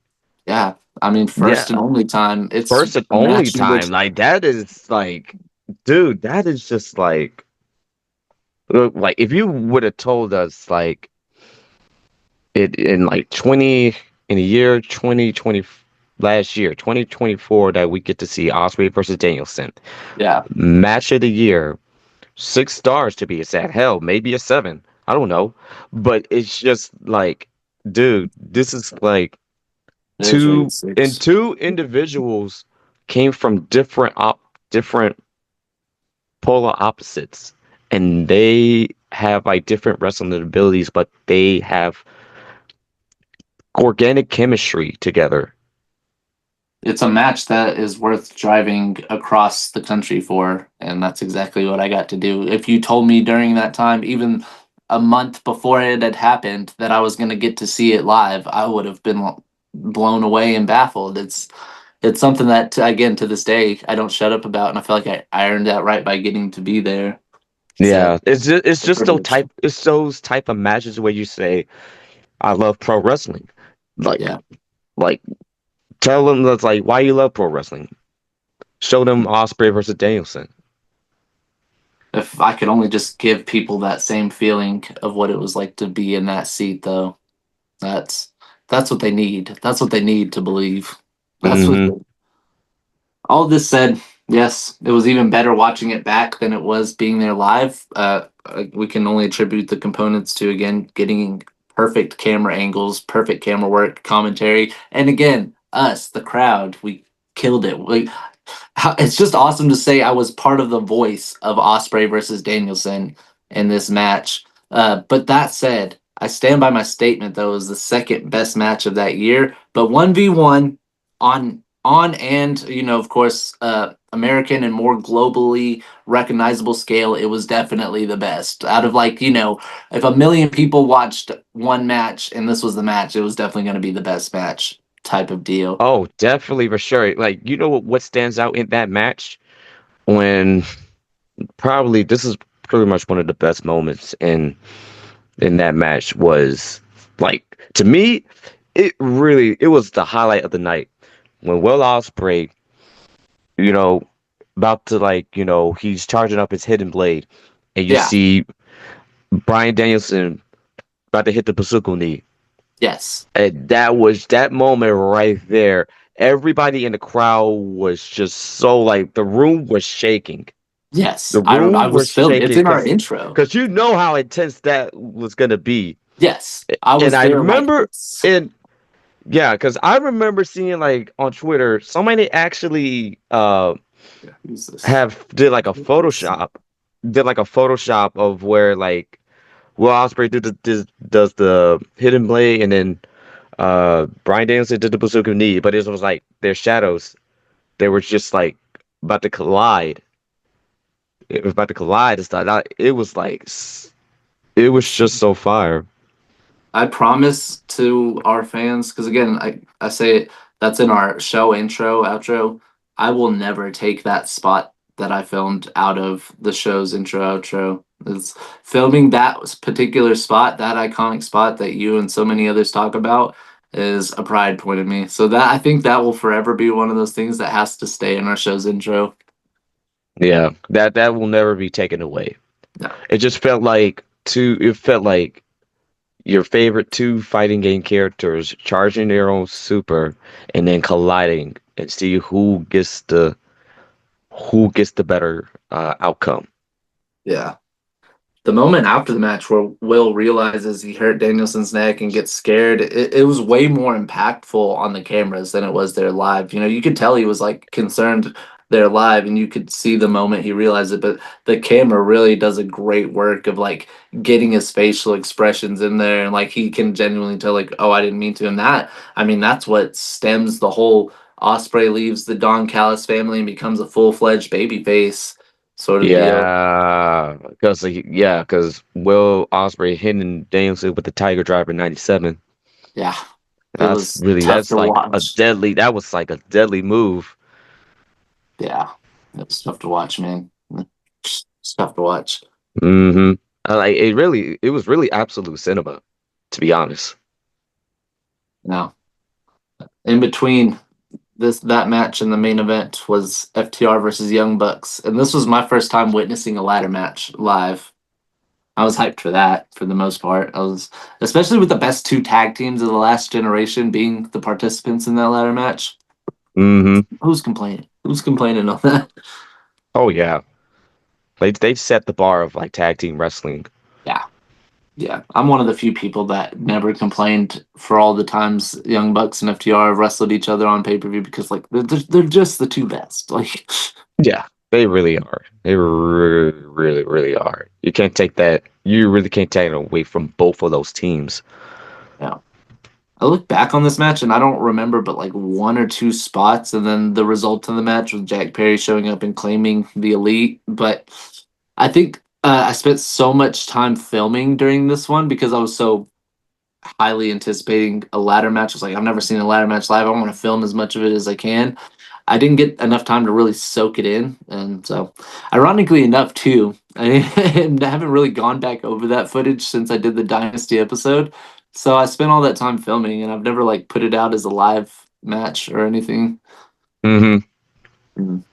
Yeah. I mean, Yeah, first and only time. It's first and a only match in time. which, Like that is like, dude, that is just like if you would have told us like it in like 20 in the year 2020 last year 2024 that we get to see Osprey versus Danielson yeah. match of the year, 6 stars to be exact, hell maybe a 7, I don't know, but it's just like, dude, this is like It is rated two individuals came from different polar opposites, and they have like different wrestling abilities, but they have organic chemistry together. It's a match that is worth driving across the country for, and that's exactly what I got to do. If you told me during that time, even a month before it had happened, that I was going to get to see it live, I would have been blown away and baffled. It's something that, again, to this day, I don't shut up about, and I feel like I earned that right by getting to be there. So, Yeah, it's a just privilege. those type of matches where you say, "I love pro wrestling." Like Yeah. like tell them that's like why you love pro wrestling. Show them Osprey versus Danielson. If I could only just give people that same feeling of what it was like to be in that seat, though, that's that's what they need. That's what they need to believe. That's what. Hmm. All this said, yes, it was even better watching it back than it was being there live. We can only attribute the components to, again, getting perfect camera angles, perfect camera work, commentary, and again, us, the crowd, we killed it. It's just awesome to say I was part of the voice of Osprey versus Danielson in this match. But that said, I stand by my statement though, it was the second best match of that year. But 1v1 on and of course American and more globally recognizable scale, it was definitely the best. Out of if a million people watched one match and this was the match, it was definitely going to be the best match type of deal. Oh, definitely for sure. Like you know what stands out in that match when probably this is pretty much one of the best moments in that match was like to me it was the highlight of the night when Will Ospreay, you know, about to he's charging up his hidden blade, and you Yeah. see Brian Danielson about to hit the bazooka knee. Yes. And that moment right there. Everybody in the crowd was just so like the room was shaking. Yes. The I room was was filmed. It's shaking in our intro. because you know how intense that was gonna be. Yes. I And was I there right. remember and yeah, because I remember seeing like on Twitter somebody actually Who's this? have did like a Photoshop of where like Will Ospreay does the hidden blade, and then Brian Danielson did the bazooka knee, but it was like their shadows. They were just like about to collide. It was about to collide and stuff. It was like it was just so fire. I promise to our fans, because again, I say it, that's in our show intro, outro. I will never take that spot that I filmed out of the show's intro, outro. It's filming that particular spot, that iconic spot that you and so many others talk about, is a pride point of me. So that I think that will forever be one of those things that has to stay in our show's intro. Yeah, that will never be taken away. No. It just felt like it felt like your favorite two fighting game characters charging their own super and then colliding and see who gets the better outcome. Yeah. The moment after the match where Will realizes he hurt Danielson's neck and gets scared, it was way more impactful on the cameras than it was there live. You could tell he was like concerned there live and you could see the moment he realized it, but the camera really does a great work of like getting his facial expressions in there and like he can genuinely tell like, oh, I didn't mean to. And that's what stems the whole Osprey leaves the Don Callis family and becomes a full-fledged babyface sort of deal. Because Will Ospreay hitting Danielson with the Tiger Driver 97. Yeah. It That's was really tough that's to like watch. that was like a deadly move. Yeah, it was tough to watch, man. It's tough to watch. Hmm. Like it was really absolute cinema, to be honest. Now, in between that match and the main event was FTR versus Young Bucks, and this was my first time witnessing a ladder match live. I was hyped for that for the most part. I was, especially with the best two tag teams of the last generation being the participants in that ladder match. Hmm. Who's complaining? Who's complaining on that? Oh yeah, they've set the bar of like tag team wrestling. Yeah. Yeah, I'm one of the few people that never complained for all the times Young Bucks and FTR have wrestled each other on pay per view because like they're just the two best. Like Yeah, They really are. They really, really, really are. You can't take that. You really can't take it away from both of those teams. Yeah. I look back on this match and I don't remember but like one or two spots, and then the result of the match was Jack Perry showing up and claiming the elite. But I think I spent so much time filming during this one because I was so highly anticipating a ladder match. I was like, I've never seen a ladder match live. I want to film as much of it as I can. I didn't get enough time to really soak it in, and so, ironically enough, too, I haven't really gone back over that footage since I did the Dynasty episode. So I spent all that time filming, and I've never like put it out as a live match or anything. Hmm. Mm.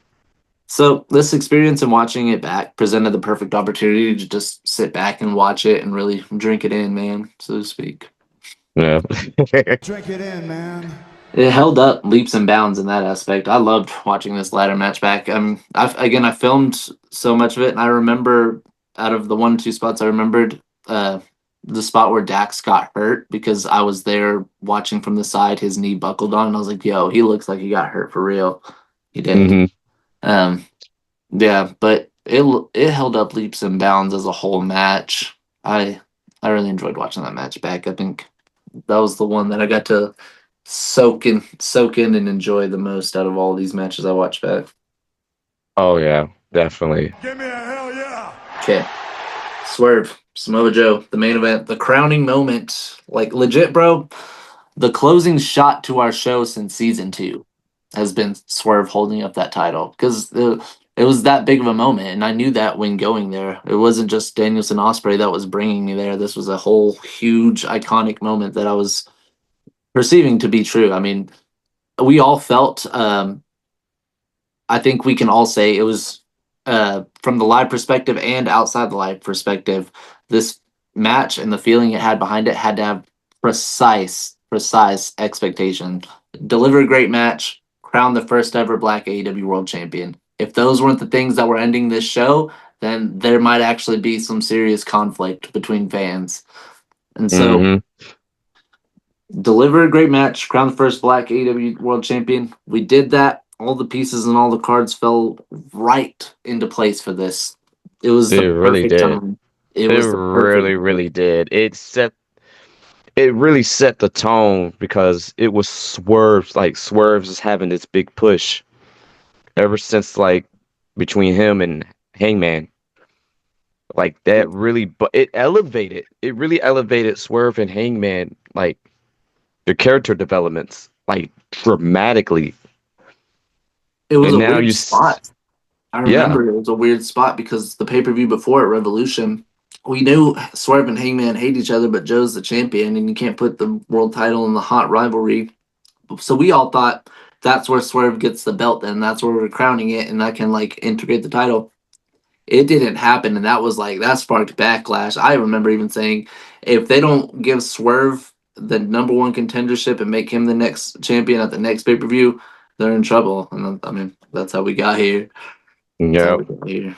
So this experience and watching it back presented the perfect opportunity to just sit back and watch it and really drink it in, man, so to speak. Yeah. Drink it in, man. It held up leaps and bounds in that aspect. I loved watching this ladder match back. I filmed so much of it, and I remember out of the 1 2 spots, I remembered the spot where Dax got hurt because I was there watching from the side. His knee buckled on, and I was like, "Yo, he looks like he got hurt for real." He did. Hmm. Um, yeah, but it held up leaps and bounds as a whole match. I really enjoyed watching that match back. I think that was the one that I got to soak in and enjoy the most out of all these matches I watched back. Oh yeah, definitely. Give me a hell yeah. Okay. Swerve, Samoa Joe, the main event, the crowning moment. Like legit, bro, the closing shot to our show since season 2 has been Swerve holding up that title because it was that big of a moment, and I knew that when going there. It wasn't just Danielson Osprey that was bringing me there. This was a whole huge iconic moment that I was perceiving to be true. I mean, we all felt. I think we can all say it was from the live perspective and outside the live perspective. This match and the feeling it had behind it had to have precise expectation. Deliver a great match. Crown the first ever Black AEW World Champion. If those weren't the things that were ending this show, then there might actually be some serious conflict between fans. And so Hmm. deliver a great match, crown the first Black AEW World Champion. We did that. All the pieces and all the cards fell right into place for this. It was It the really perfect did. time. It It was the perfect really, time. really did. It really set the tone because it was Swerve's like Swerve's is having this big push ever since like between him and Hangman. Like that really, but it really elevated Swerve and Hangman, like their character developments, like dramatically. It was And a now weird spot. I yeah, remember it was a weird spot because the pay per view before at Revolution, we knew Swerve and Hangman hate each other, but Joe's the champion, and you can't put the world title in the hot rivalry. So we all thought that's where Swerve gets the belt, and that's where we're crowning it, and that can like integrate the title. It didn't happen, and that was like that sparked backlash. I remember even saying, if they don't give Swerve the number one contendership and make him the next champion at the next pay per view, they're in trouble. And I mean, that's how we got here. That's how yeah, we got here.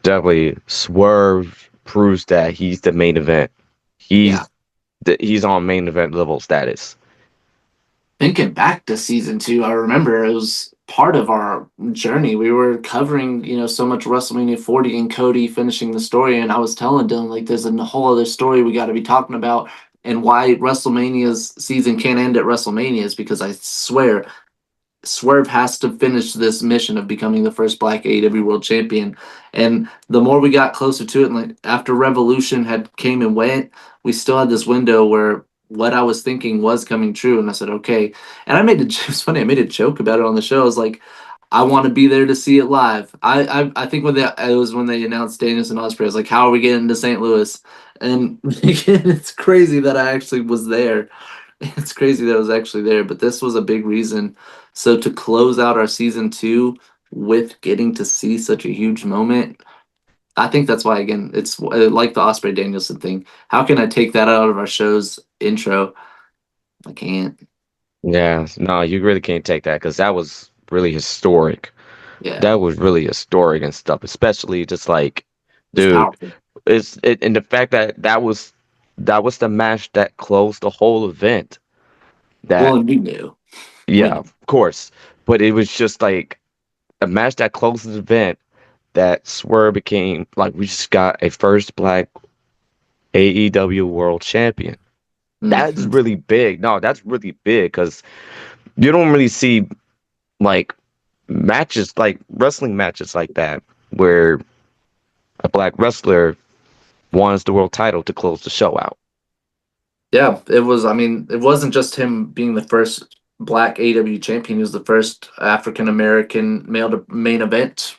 definitely. Swerve proves that he's the main event. Yeah. He's on main event level status. Thinking back to season 2, I remember it was part of our journey. We were covering, so much WrestleMania 40 and Cody finishing the story, and I was telling Dylan like, there's a whole other story we got to be talking about, and why WrestleMania's season can't end at WrestleMania is because I swear Swerve has to finish this mission of becoming the first Black AEW World Champion. And the more we got closer to it, and like after Revolution had came and went, we still had this window where what I was thinking was coming true. And I said, okay. And I made it's funny. I made a joke about it on the show. I was like, I want to be there to see it live. I think it was when they announced Danielson Osprey. I was like, how are we getting to St. Louis? And it's crazy that I actually was there. It's crazy that I was actually there, but this was a big reason. So to close out our season 2 with getting to see such a huge moment, I think that's why again it's like the Osprey Danielson thing. How can I take that out of our show's intro? I can't. Yeah, no, you really can't take that because that was really historic. Yeah, That was really historic and stuff, especially just like, it's dude, powerful. and the fact that that was the match that closed the whole event. Well, That and we knew. We yeah, knew. of course, but it was just like a match that closed the event that Swerve became like we just got a first black AEW World Champion. That's Mhm. really big. No, that's really big because you don't really see like matches like wrestling matches like that where a black wrestler wants the world title to close the show out. Yeah, it was. I mean, it wasn't just him being the first black AEW champion. He was the first African American male to main event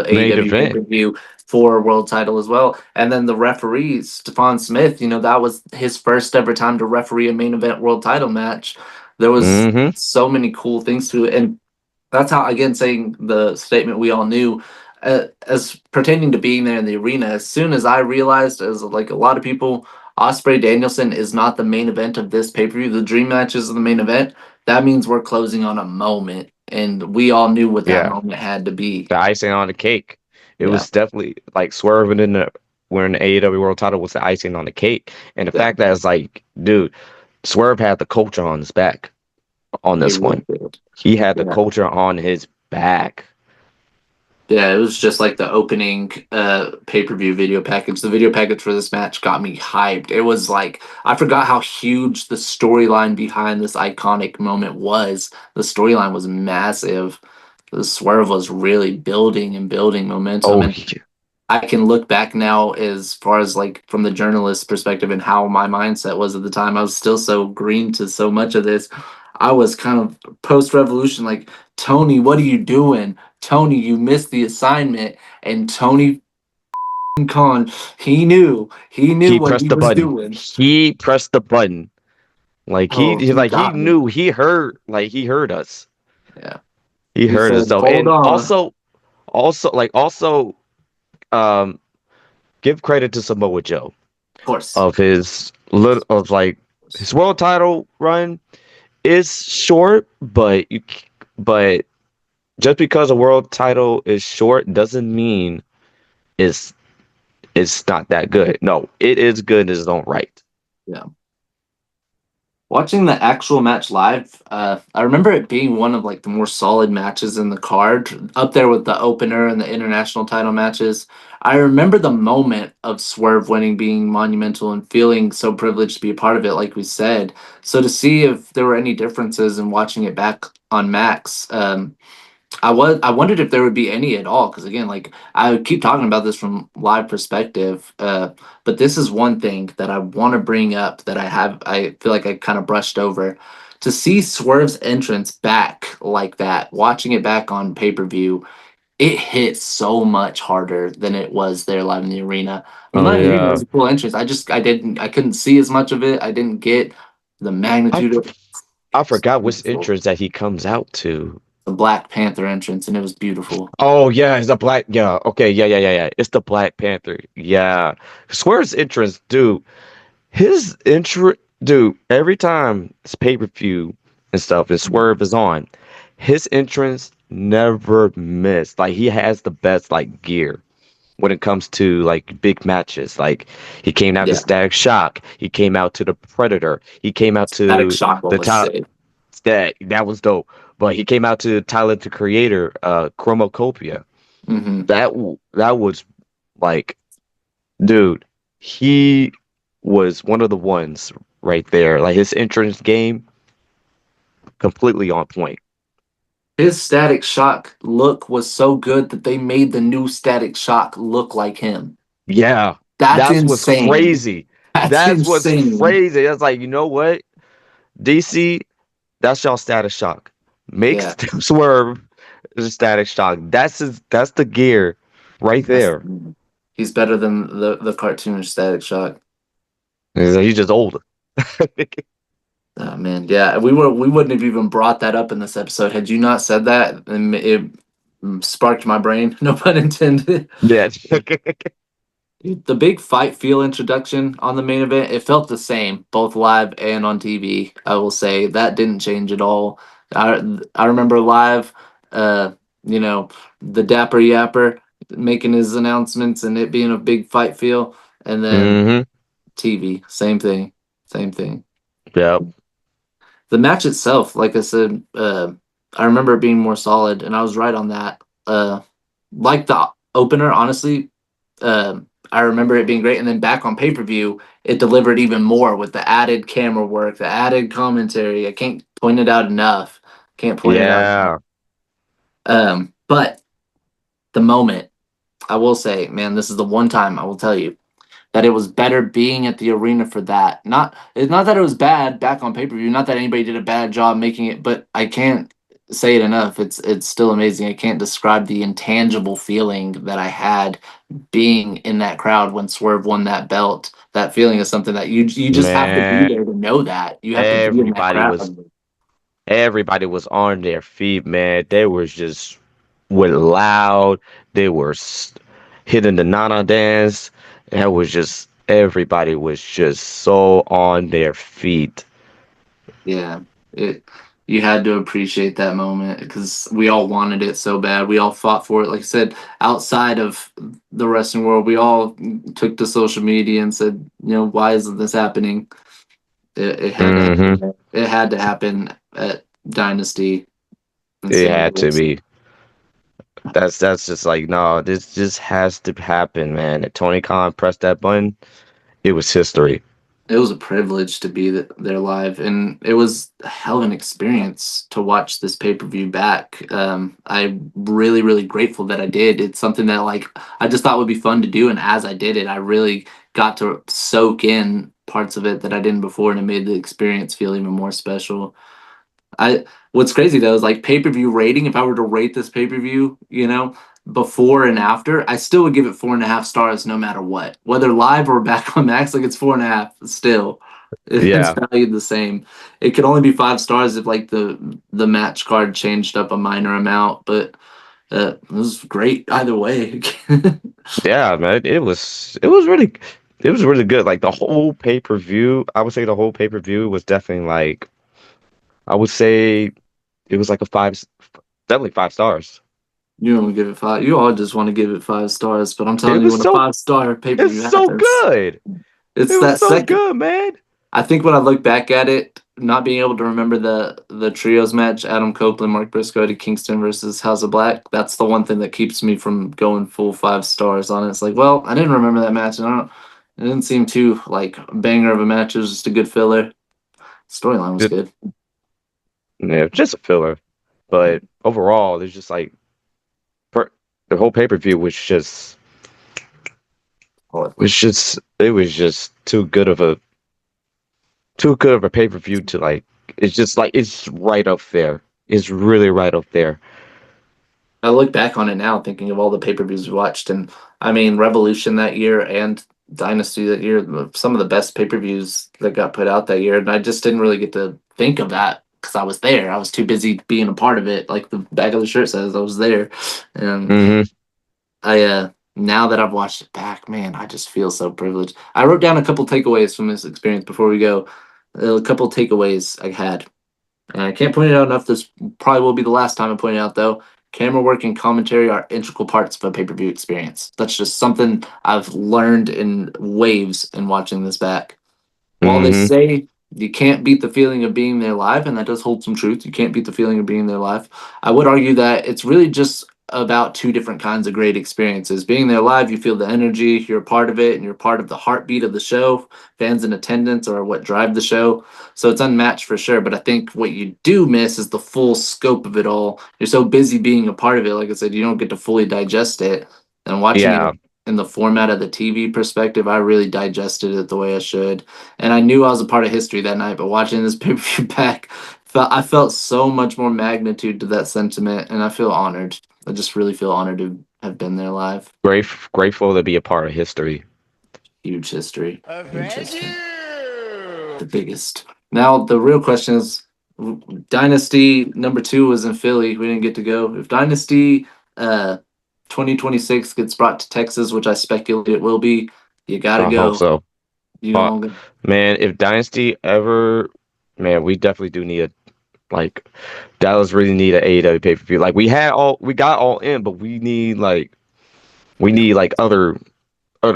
Main AEW pay event. per view for a world title as well. And then the referee, Stephon Smith, that was his first ever time to referee a main event world title match. There was Mm-hmm. so many cool things to it, and that's how, again, saying the statement we all knew, as pertaining to being there in the arena. As soon as I realized, as like a lot of people, Osprey Danielson is not the main event of this pay per view. The dream match is the main event. That means we're closing on a moment, and we all knew what that Yeah. moment had to be. The icing on the cake. It Yeah, was definitely like swerving in the wearing the AEW World Title was the icing on the cake, and the yeah, fact that it's like, dude, Swerve had the culture on his back on he this really one. did. He had the Yeah. culture on his back. Yeah, it was just like the opening pay-per-view video package. The video package for this match got me hyped. It was like I forgot how huge the storyline behind this iconic moment was. The storyline was massive. The swerve was really building and building momentum. Oh, And I can look back now as far as like from the journalist perspective and how my mindset was at the time. I was still so green to so much of this. I was kind of post revolution, like, Tony, what are you doing? Tony, you missed the assignment. And Tony Khan, he knew he what pressed he the was button. doing. He pressed the button. Like Oh, he he got me. knew he heard us. Yeah. He He heard us said, though. hold And on. also um give credit to Samoa Joe Of course. of his little of like his world title run is short, but just because a world title is short doesn't mean it's it's not that good. No, it is good in its own right. Yeah. Watching the actual match live, I remember it being one of like the more solid matches in the card, up there with the opener and the international title matches. I remember the moment of Swerve winning being monumental and feeling so privileged to be a part of it, like we said. So to see if there were any differences in watching it back on Max, I wondered if there would be any at all, because again, like I keep talking about this from live perspective, but this is one thing that I want to bring up that I feel like I kind of brushed over. To see Swerve's entrance back like that, watching it back on pay-per-view, it hit so much harder than it was there live in the arena. I mean, Oh live in the arena yeah. was a cool entrance. I couldn't see as much of it. I didn't get the I magnitude of it. I It's forgot which beautiful. entrance that he comes out to. The Black Panther entrance, and it was beautiful. Oh yeah, it's a black. Yeah, okay, yeah. It's the Black Panther. Yeah, Swerve's entrance, dude. His intro, dude. Every time it's pay per view and stuff, and Swerve is on, his entrance never missed. Like he has the best like gear when it comes to like big matches. Like he came out to Yeah. Static Shock. He came out to the Predator. He came out Static to Shock the was top. sick. That was dope. But he came out to Tyler the Creator, Chromocopia. Hmm. That was like, dude, he was one of the ones right there. Like his entrance game, completely on point. His Static Shock look was so good that they made the new Static Shock look like him. Yeah, That's that's what's insane. crazy. That's That's what's insane. crazy. That's like, you know what, DC, that's y'all Static Shock. Make Yeah. Swerve the Static Shock. That's the gear right That's, there. he's better than the cartoon Static Shock. He's just older. Oh, man, yeah, we wouldn't have even brought that up in this episode had you not said that, and it sparked my brain. No pun intended. Yeah. The big fight feel introduction on the main event, it felt the same, both live and on TV. I will say that didn't change at all. I remember live, uh, you know, the Dapper Yapper making his announcements and it being a big fight feel, and then hmm TV, same thing, same thing. Yeah. The match itself, like I said, I remember it being more solid, and I was right on that. like the opener, honestly. I remember it being great, and then back on pay-per-view, it delivered even more with the added camera work, the added commentary. I can't point it out enough. Can't point it out enough. Yeah, But the moment, I will say, man, this is the one time I will tell you that it was better being at the arena for that. It's not that it was bad back on pay-per-view, not that anybody did a bad job making it, but I can't say it enough. It's still amazing. I can't describe the intangible feeling that I had being in that crowd when Swerve won that belt. That feeling is something that you just have to be man. there to know that. You have to be in that Everybody was crowd. everybody was on their feet, man. They was just went loud. They were hitting the Nana dance. That was just everybody was just so on their feet. Yeah, it you had to appreciate that moment because we all wanted it so bad. We all fought for it. Like I said, outside of the wrestling world, we all took to social media and said, why isn't this happening? It had to Hmm. happen. It had to happen at Dynasty in It St. had to Louis. be. That's just like no, this just has to happen, man. If Tony Khan pressed that button, it was history. It was a privilege to be there live, and it was a hell of an experience to watch this pay-per-view back. I'm really, really grateful that I did. It's something that like I just thought would be fun to do, and as I did it, I really got to soak in parts of it that I didn't before, and it made the experience feel even more special. I What's crazy though is like pay-per-view rating, if I were to rate this pay-per-view, before and after, I still would give it 4.5 stars no matter what. Whether live or back on Max, like it's 4.5 still. It's Yeah, valued the same. It could only be 5 stars if like the match card changed up a minor amount, but it was great either way. yeah, man. It was really good. Like the whole pay per view, I would say the whole pay per view was definitely like I would say it was like definitely 5 stars. You don't give it five. You all just want to give it 5 stars, but I'm It telling you, was when a so 5-star it's pay-per-view so happens, good. It it's was that so second. good, man. I think when I look back at it, not being able to remember the trios match, Adam Copeland, Mark Briscoe, Eddie Kingston versus House of Black, that's the one thing that keeps me from going full 5 stars on it. It's like, well, I didn't remember that match, and it didn't seem too like banger of a match. It was just a good filler. Storyline was Just, good. yeah, just a filler. But overall, there's just like per, the whole pay per view it was just too good of a pay per view to like. It's just like it's right up there. It's really right up there. I look back on it now, thinking of all the pay-per-views we watched, and I mean, Revolution that year and Dynasty that year, some of the best pay-per-views that got put out that year, and I just didn't really get to think of that because I was there. I was too busy being a part of it. Like the back of the shirt says, I was there, and Hmm. now that I've watched it back, man, I just feel so privileged. I wrote down a couple takeaways from this experience before we go. A couple takeaways I had. And I can't point it out enough. This probably will be the last time I point it out, though. Camera work and commentary are integral parts of a pay per view experience. That's just something I've learned in waves in watching this back. While they Hmm. say you can't beat the feeling of being there live, and that does hold some truth, you can't beat the feeling of being there live. I would argue that it's really just about two different kinds of great experiences. Being there live, you feel the energy, you're a part of it, and you're part of the heartbeat of the show. Fans in attendance are what drive the show. So it's unmatched for sure. But I think what you do miss is the full scope of it all. You're so busy being a part of it. Like I said, you don't get to fully digest it. And watching Yeah, it in the format of the TV perspective, I really digested it the way I should. And I knew I was a part of history that night, but watching this pay-per-view back, I felt so much more magnitude to that sentiment, and I feel honored. I just really feel honored to have been there live. grateful to be a part of history. Huge history. Huge Thank history. you. The biggest. Now the real question is, Dynasty number 2 was in Philly. We didn't get to go. If Dynasty 2026 gets brought to Texas, which I speculate it will be, you gotta I hope go. so. You Uh, all go. man, if Dynasty ever, man, we definitely do need like Dallas really need an AEW pay per view. Like we got all in, but we need like other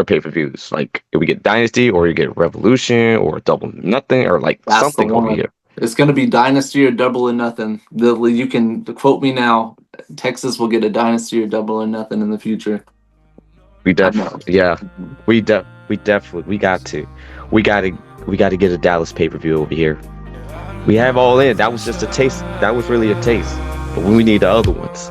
pay per views. Like if we get Dynasty or you get Revolution or Double Nothing or like That's the something over one. here. It's going to be Dynasty or Double or Nothing. You can quote me now. Texas will get a Dynasty or Double or Nothing in the future. We definitely, yeah, we definitely, we got to get a Dallas pay-per-view over here. We have All In. That was just a taste. That was really a taste, but we need the other ones.